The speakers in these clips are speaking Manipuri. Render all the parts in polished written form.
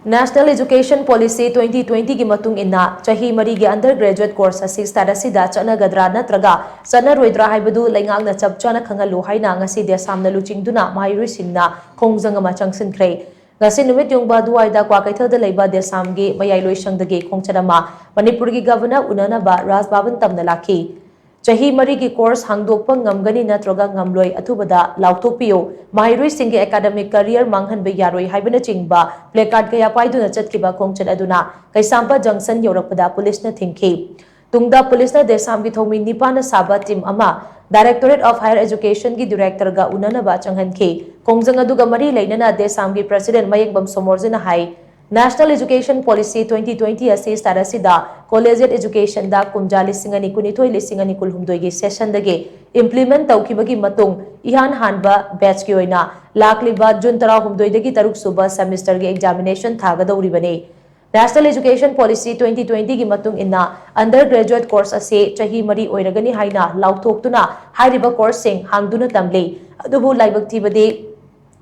National Education Policy 2020 gi matung inna Chahi mari gi undergraduate course asi SHING Chatnagadra NATTRAGA Chatnaroidra Haibadu Leingak na CHAP Khang-Hallu HAINA ngasi DESAM na LUCHINGDUNA MAHEIROI singna KHONGJANG ama CHANGSHINKHRE ngasi numit yungba duwaida kwa kaithal da leiba DESAM gi mayai loisangdagi khongchadama Manipuri gi governor unanaba Raj Bhavan tamna lakhi Chahi mari gi course hangdokpa ngamgani natraga ngamloi athubada lautokpiyo MAHEIROI sing gi academic career manghanba yaroi haibana chingba placard kaya paiduna chatkiba khongchad aduna Kaisampa junction yorakpada police na thingki tungda police na DESAM gi thomi nipana saba team ama Directorate of Higher Education gi director ga unanaba changhanki khongjang aduga mari leinana DESAM gi president Mayekbam Somorjina hai National Education Policy 2020 asi SHING Collegiate Education da kumjali singani kunithoi lisingani kulhumdoi gi session dagi implement tawkibagi matung ihan hanba batch ki oina lakliba June 13 dagi taruk suba semester gi examination thagadawri bane National Education Policy 2020 gi matung inna undergraduate course ase chahi mari oiragani haina lauthoktuna hairiba course sing hangduna tamle adubu laibak thibade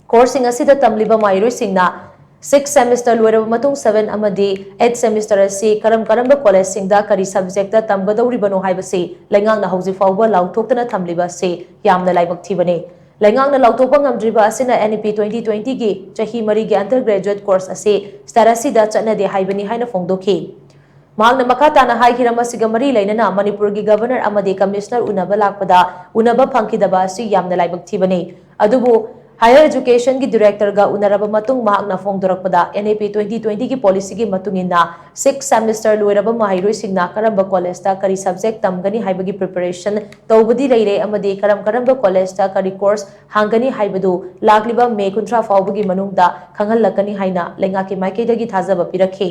course sing asida tamliba MAHEIROI singna 6 semester loiraba matung 7 amadi 8 semester asi karamba college singda kari subject ta tamgadawri bano haibase lengang na hauji fawba lauthoktana thamliba se yamna laibak thibane lengang na lautokpa ngamdriba asina NEP 2020 gi chahi mari gi undergraduate course ase SHING chatnade haibani haina fongdokhi mahakna makata na haikirama sigamari leinana Manipur gi governor amadi commissioner unaba lakpada unaba phangkidaba asi yamna laibak thibane adubu Higher Education gi director ga unaraba matung mahakna fongdorakpada NAP 2020 gi policy gi matungina 6 semester loiraba MAHEIROI singna karamba college ta kari subject tamgani haibagi preparation tawbadi leire amadi karamba college ta kari course hangani haibadu lakliba May 13 fawbagi manungda khanghalakani haina lengaki maikeidagi thajaba pirakhi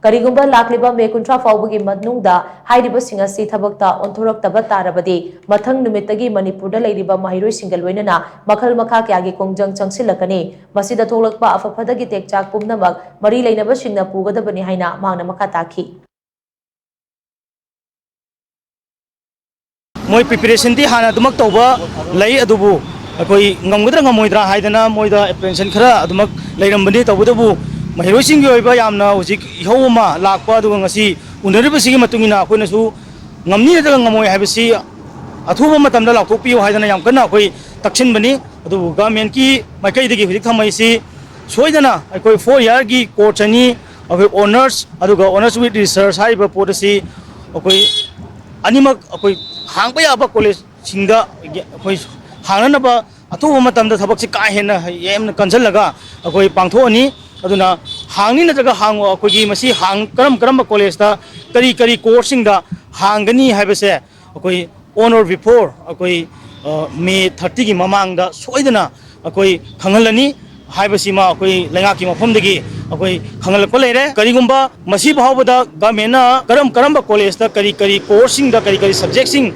Karigumba lakliba May 13 fawbagi manungda hairiba singasi thabakta onthoraktaba tarabadi mathang numitagi Manipurda leiriba MAHEIROI singal loinana makhal makha kyagi khongjang changsilakani masida tholakpa afafadagi tekchak pumnamak mari leinaba singna pugadabani haina mangna makha takhi Moi preparation di hana dumak tawba lai adubu akoi ngamgadra ngamoidra haidana moida apprehension khara adumak leirambani tawbudabu MAHEIROI sing gi oiba yamna hojik ihoma lakpa aduga ngasi unariba sigi matungina akoina su ngamni daga ngamoi haibasi athuba matamda laukthokpiyo haidana yam kana akoi taksin bani adubu government ki maikai dagi hojik thamaisi soidana akoi 4 year gi course ani akoi honors aduga honors with research haiba policy akoi animak akoi hangpa yaba college singda akoi hanganaba athuba matamda thabak si ka hena yemna kanjalaga akoi pangthoni aduna hangni natraga hango akogi masi hang karam college ta kari course singda hangani haibase akoi on or before akoi May 30 gi mamang da soidana akoi khanghalani haibasi ma akoi lengaki mafamdagi akoi khangalakpa leire karigumba masi bahawada government na karam college ta kari course singda kari subject sing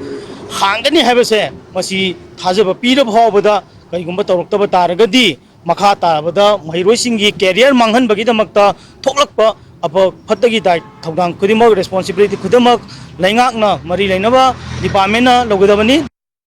hangani haibase masi thajaba pira bahawada karigumba tawraktaba taragadi makha tarabada MAHEIROI sing gi career manghan bagi damakta thoklakpa apa phatagi dai thogdang kudimak responsibility kudamak laingak na mari lainaba department na logadabani